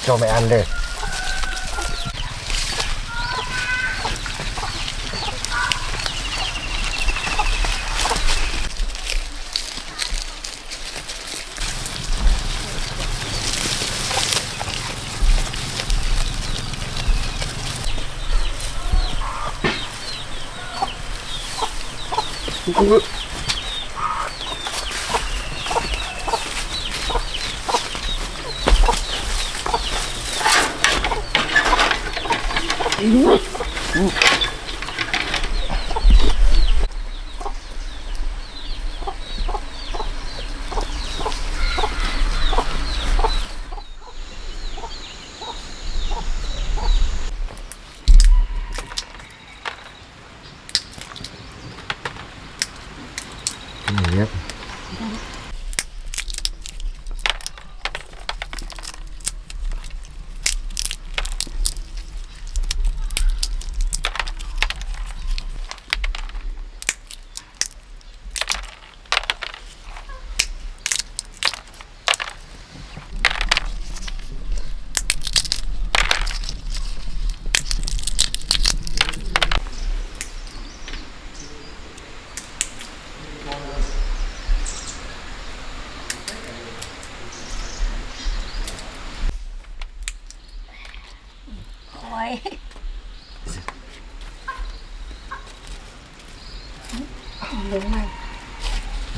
cho mẹ ăn đây. Yep. Đúng rồi.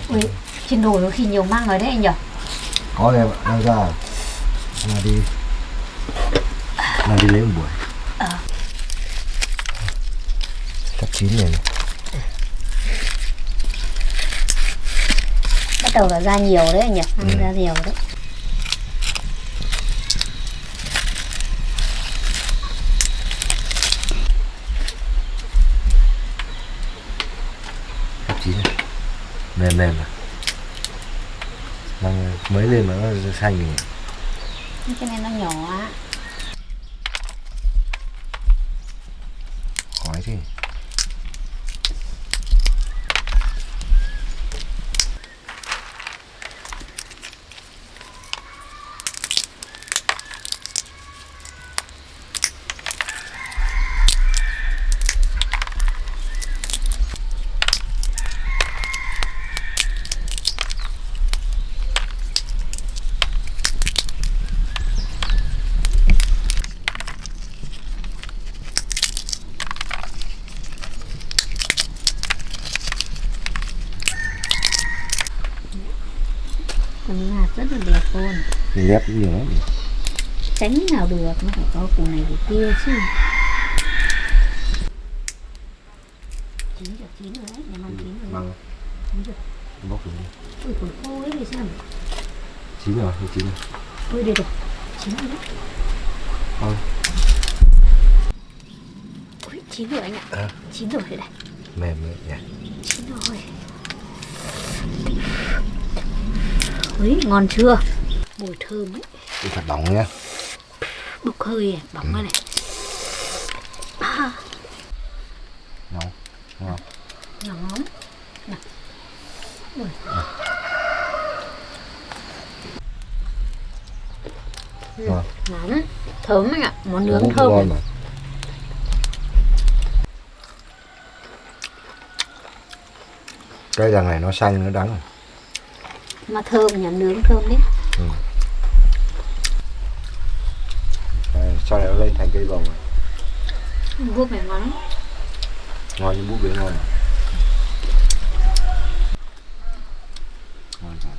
Ui, trên đồi có khi nhiều măng rồi đấy anh nhỉ? Có em đang ra là đi lấy một buổi. Sắp chín rồi này. Bắt đầu là ra nhiều đấy anh nhỉ? Ăn ra nhiều đấy. Chín này. Mềm mềm à. Măng mới lên mà nó xanh rồi. Cái này nó nhỏ á. Khói thế. Con ngạt rất là đẹp luôn. Đẹp nhiều lắm. Tránh nào được, nó phải có củ này củ kia chứ. Chín rồi đấy, này măng chín rồi. Măng. Chín rồi. Bóc rồi. Ui còn khô ấy thì sao? Chín rồi, chín rồi. Ui đây rồi, chín rồi đấy. Thôi. Ui chín rồi anh ạ. Chín rồi đây. Mềm rồi nhỉ. Chín rồi. Ui ngon chưa? Mùi thơm ấy. Đi thật bỏng nhá. Bốc hơi bỏng này. Nóng. Ngon. Nóng. Ui. Nóng. Thơm anh ạ, món nướng thơm này. Mà. Cái đằng này nó xanh nó đắng. Mà thơm nhỉ, nướng thơm đấy. Sau này nó lên thành cây vồng rồi. Búp này ngon lắm. Ngon như búp bê ngon. Ngon thật.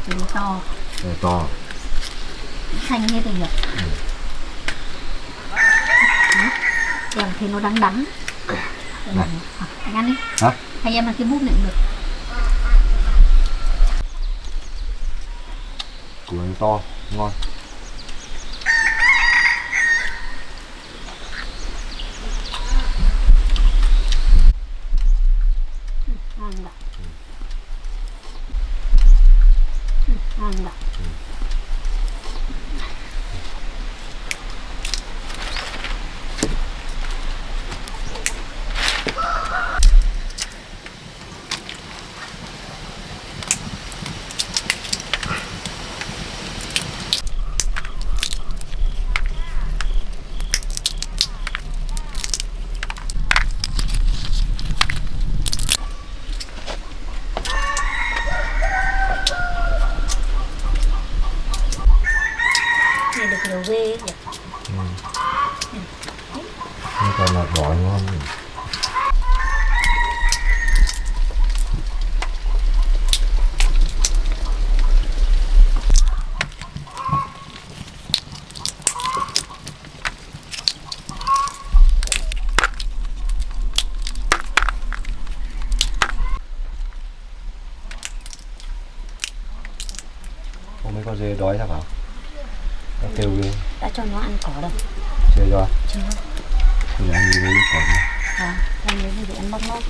Trứng to. To. xanh hết rồi nhỉ. Em thấy nó đắng đắng. Anh ăn đi. Hả? Hay em ăn cái bút này cũng được. Củ này to, ngon. Ngon nhỉ. Ngon nhỉ. Này được nhiều ghê nhỉ. Nó còn là đỏ ngon. Không mấy con dê đói sao bảo? Nó kêu ghê. Đã cho nó ăn cỏ đâu. Chưa cho. Chưa. Thì ăn gì với cỏ này. Ăn lấy gì để ăn bóc nốt.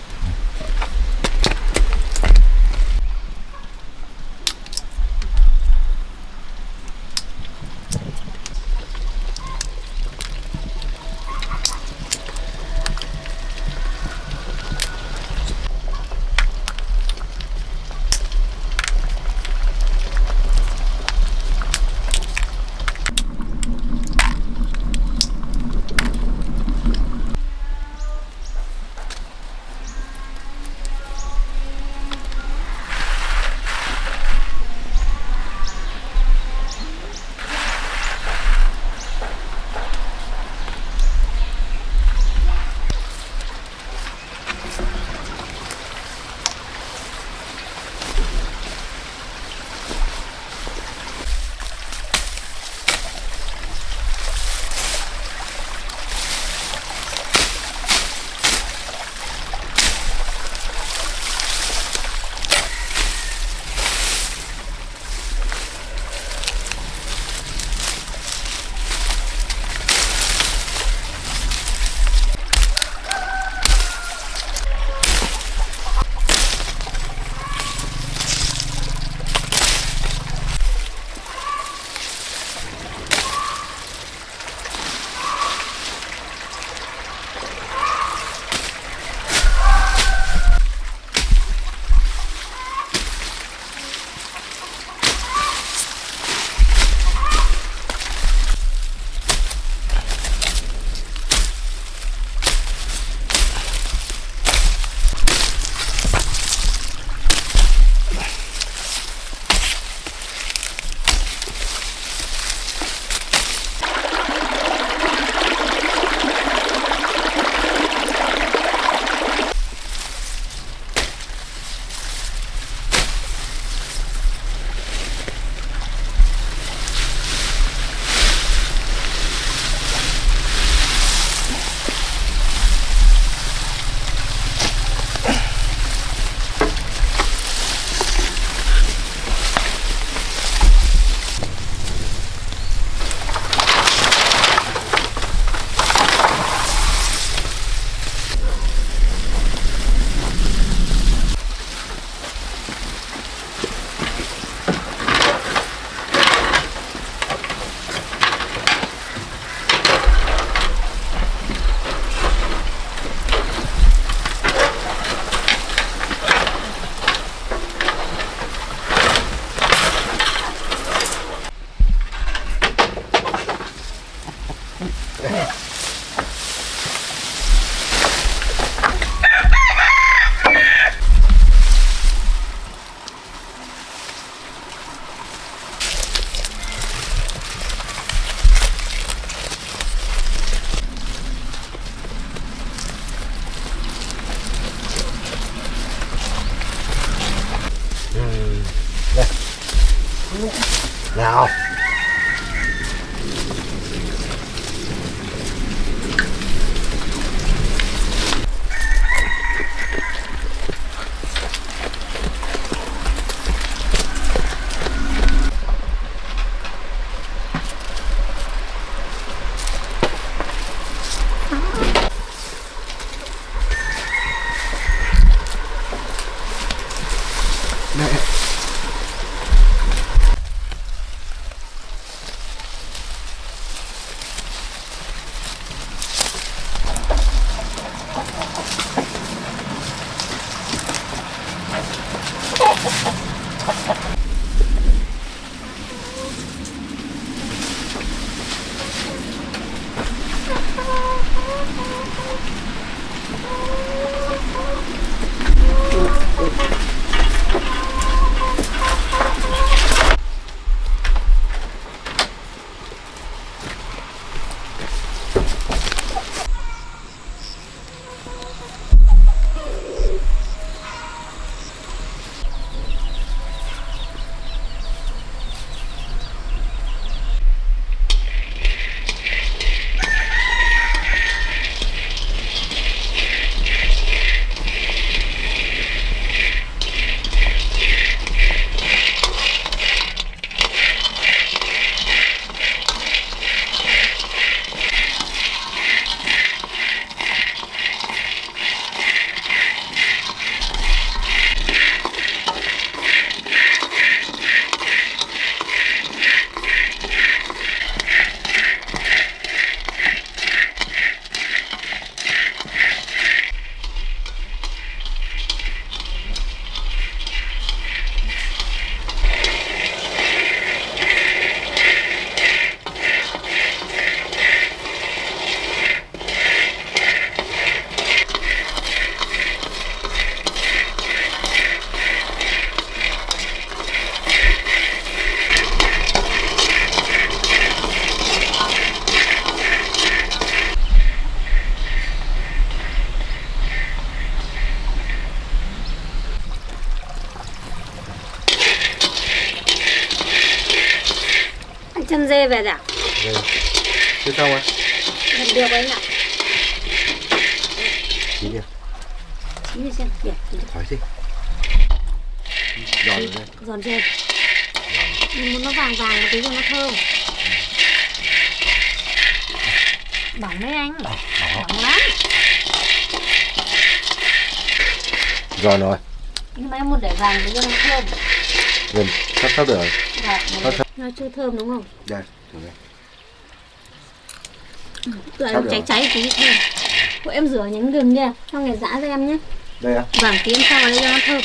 Nào. chân dê về đã. Đây. Chưa xong à? Làm được anh ạ. Chín đi. Chín đi xem. Được. Hỏi gì? Giòn rồi đây. Giòn chưa? Mình muốn nó vàng vàng một tí cho nó thơm. Bỏng đấy anh. Bỏng lắm. Giòn rồi. Nhưng mà em muốn để vàng để cho nó thơm. Gần sắp được rồi. Nó chưa thơm đúng không? Đây, thử đây. Tụi em cháy cháy tí thôi. Của em rửa nhánh gừng nha, xong rồi giã cho em nhé. Đây à? Vâng, tí em cho vào đây cho nó thơm.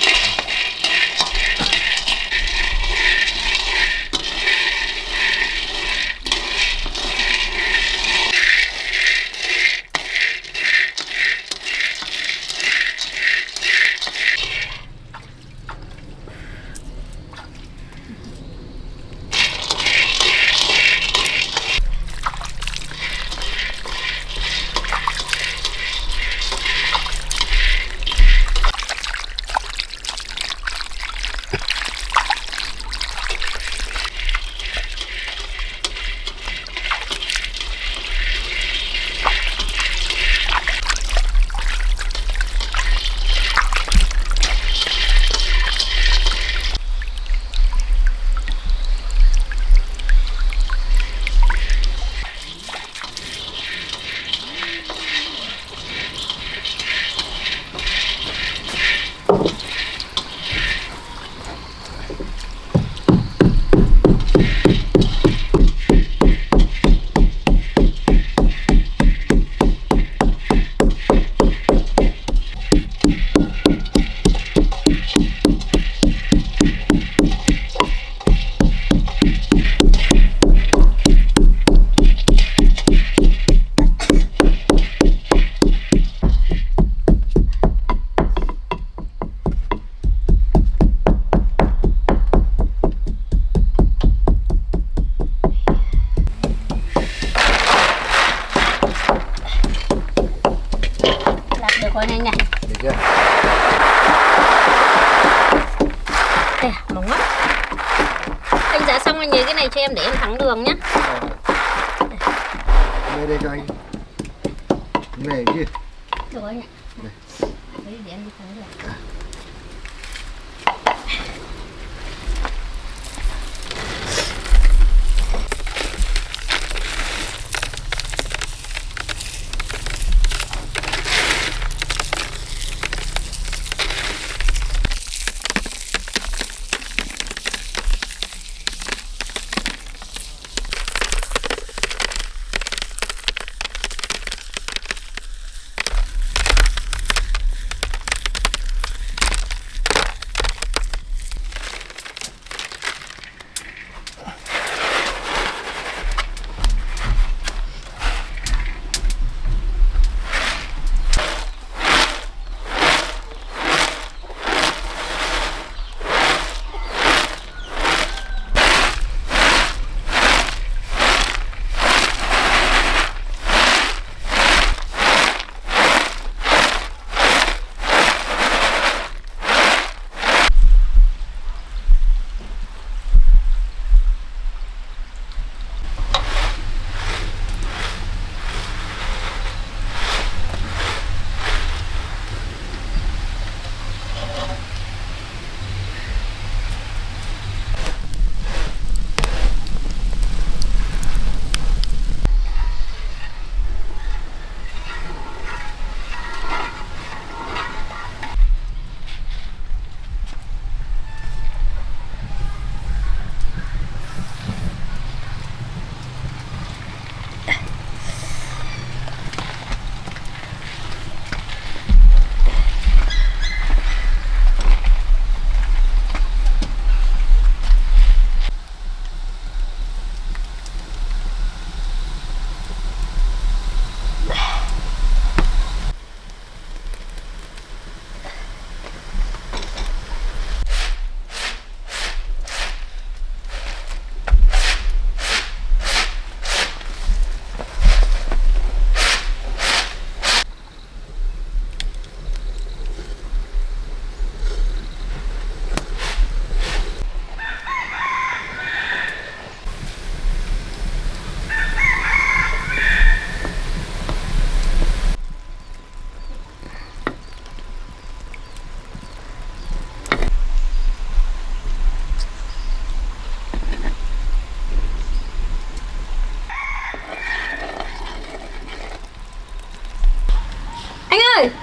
Coi nhanh này. Được chưa? Đây, mỏng quá. Anh dạ xong anh nhớ cái này cho em để em thắng đường nhá. Đây cho anh. Cái này chứ. Được anh ạ. Đấy để em đi thắng đường.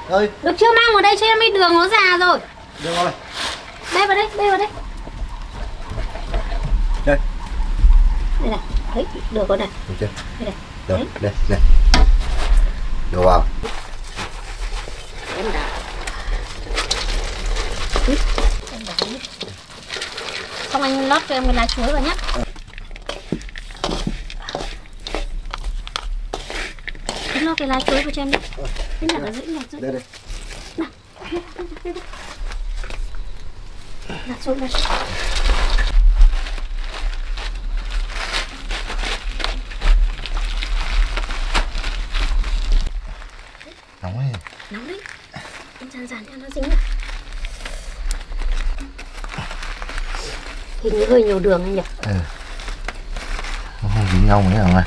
ơi. Được chưa, mang vào đây cho em, đi đường nó già rồi. Được rồi. Đây vào đây, đây vào đây. Đây. Đây này, đấy, được rồi này. Được chưa? Đây này. Được, đây, đây. Đổ vào. Em đã. Em đã. Xong anh lót cho em cái lá chuối vào nhé. Anh lót cái lá chuối vào cho em đi. Cái này là giữ nhặt giữ. Đây đây. Đặt xuống đây. Nóng ấy. Nóng đấy. Em dàn dàn cho nó dính vào. Hình như hơi nhiều đường anh nhỉ? Ừ. Nó không dính nhau mấy hả?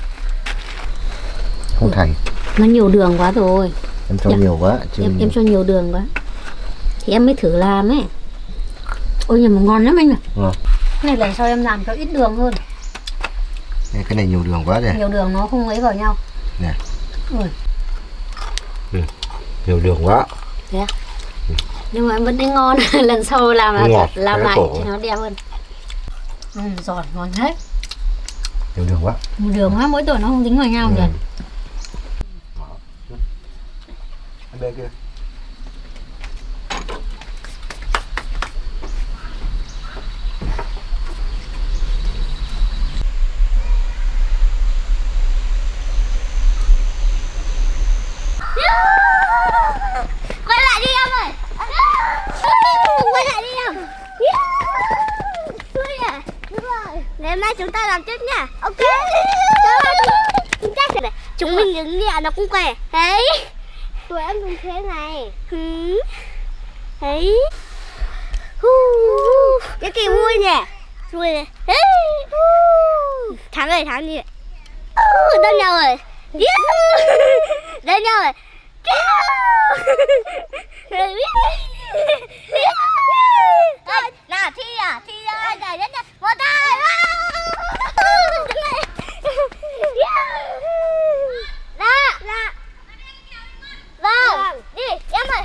Không thành. Nó nhiều đường quá rồi. Em cho nhiều quá. Em cho nhiều đường quá. Thì em mới thử làm ấy. Ôi nhưng mà ngon lắm anh ạ. Ngon. Cái này lần sau em làm cho ít đường hơn. Cái này nhiều đường quá rồi. Nhiều đường nó không ấy vào nhau. Nè. Ôi. Ừ. Nhiều đường quá. Thế à? Nhưng mà em vẫn thấy ngon. Lần sau làm là ngọt, làm lại khổ. cho nó đẹp hơn. Giòn ngon hết. Nhiều đường quá. Nhiều đường quá, mỗi tội nó không dính vào nhau nhỉ. Bên kia. Quay lại đi em ơi. Quay lại đi em. Vui à? Đúng rồi. Ngày mai chúng ta làm tiếp nha. Ok. Chúng mình đứng nhẹ nó cũng khỏe. Đấy. Tụi em dùng thế này. Đấy. Cái kỳ vui nhỉ. Vui này. Thắng rồi, thắng đi. Đâm nhau rồi. Đâm nhau rồi. Nào thi à, thi ra giải nhất nha. Một tay. Ra. Vâng, đi em ơi.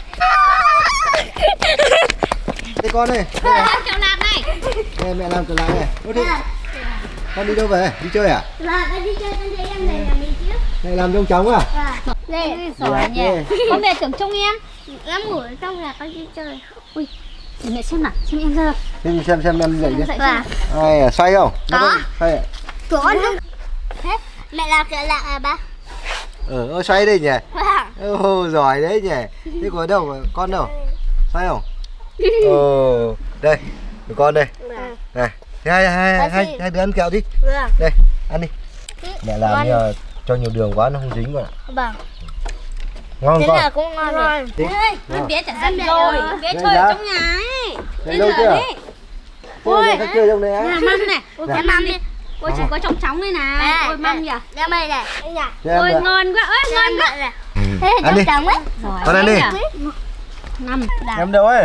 Đây con này. Làm kẹo lạc này. Đây mẹ làm kẹo lạc này. Ôi thế. Con đi đâu về? Đi chơi à? Vâng, con đi chơi, con thấy em này là mình chứ. Này làm trông chóng à? Đây, Giỏi nhỉ. Con về tưởng trông em. em ngủ ở trong là con đi chơi. Ui, để mẹ xem nào, xem em ra. Xem em dậy chứ. Vâng. Ai à, xoay không? Có. Xoay à? Của con không? Thế, mẹ làm kẹo lạc à ba? Xoay đây nhỉ? Vâng. Giỏi đấy nhỉ. Thế của đâu? Con đâu? Xoay không? Đây, của con đây. Vâng. Này, thế hai đứa ăn kẹo đi. Vâng. Đây, ăn đi. Mẹ làm Ngon. cho nhiều đường quá nó không dính con ạ. Vâng. Ngon Thế con. là cũng ngon rồi. Đi. Con bé chẳng Em dần để rồi, rồi. bé Đây chơi ra. ở trong nhà ấy. Đây đâu chưa? Ôi, nó chơi trong này á. Nhà mâm này, ôi Dạ. cái mâm đi. Ôi chỉ có trong chóng đây này, ôi mâm nhỉ. Em ơi này, anh nhỉ? Cho Ôi em ngon quá, ôi Cho ngon em quá. mượn này. ạ. Thế Ăn đi. trong trắng ấy. Giỏi Con ăn thế đi. nhỉ? Năm. Em đâu ấy?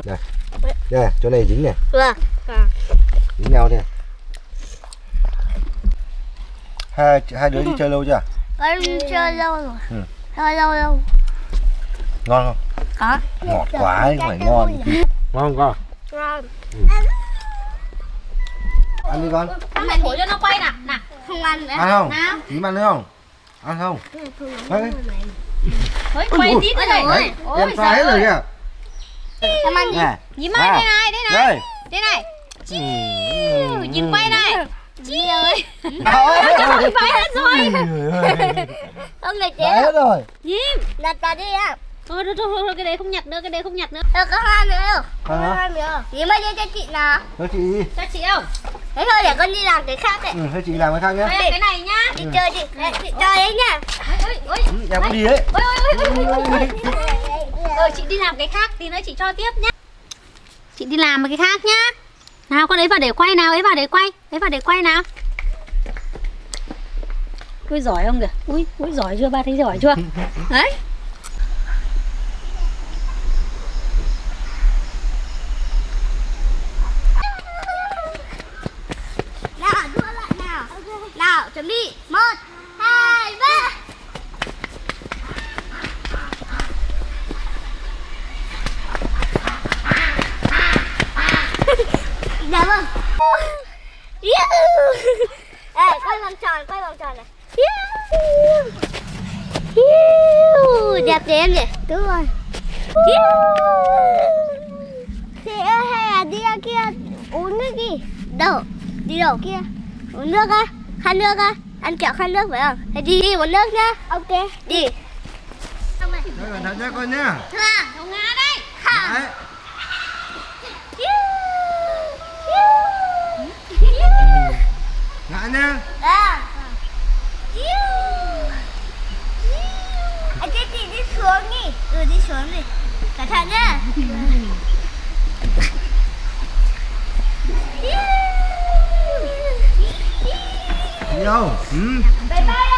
Đây. Đây, chỗ này dính này. Vâng. Dính nhau này. Hai đứa đi chơi lâu chưa? Con chơi lâu rồi. Ừ. Chơi lâu. Ngon không? Có. Ngọt quá ấy, không phải ngon. Ngon không con? Ngon. Ăn đi con. Mẹ thổi cho nó quay nào, nào. Không ăn nữa. Ăn không? Nào. Tím ăn nữa không? Ăn không? Đấy. Thôi quay tí nữa này. Đấy, Ôi em pha hết rồi kìa. Em ăn đi. Nè. Nhìn ơi, đây này, đây này. Đây. Đây này. Nhìn quay này. Chị ơi. Trời Phải hết rồi. Không được Đấy hết chứ. rồi. Nhìn. Đặt vào đi em. Thôi, cái đấy không nhặt nữa, cái đấy không nhặt nữa. Có hai nữa đâu. Hai nữa. Hai nữa. Dì mới đưa cho chị nào. Thôi chị đi. Cho chị không? Thế thôi để con đi làm cái khác đấy. Thôi chị làm cái khác nhé. Đây, cái này nhá. Đi chơi đi. Đấy, chị chơi đấy nha. Ôi. Em cũng đi đấy. Rồi chị đi làm cái khác, tí nữa chị cho tiếp nhá. Chị đi làm một cái khác nhá. Nào con ấy vào để quay nào, ấy vào để quay. Ấy vào để quay nào. Ui giỏi không kìa. Ui giỏi chưa, ba thấy giỏi chưa? Đấy. Nào, đua lại nào. Nào, chuẩn bị. 1, 2, 3. Ê, quay vòng tròn này. Đẹp thế em nhỉ? Đúng rồi. Thế hay là đi ra kia uống nước đi. Đâu? Đi đâu? Kia. Uống nước á? Khăn nước á? Ăn kẹo khăn nước phải không? Thế đi uống nước nhá. Ok. Đi. Đây cẩn thận nha con nhá. Thằng ngã đây. Đấy. Ngã nhá. Anh thế chị đi xuống đi. Đi xuống đi. Cẩn thận nhá. Đi đâu? Bye bye.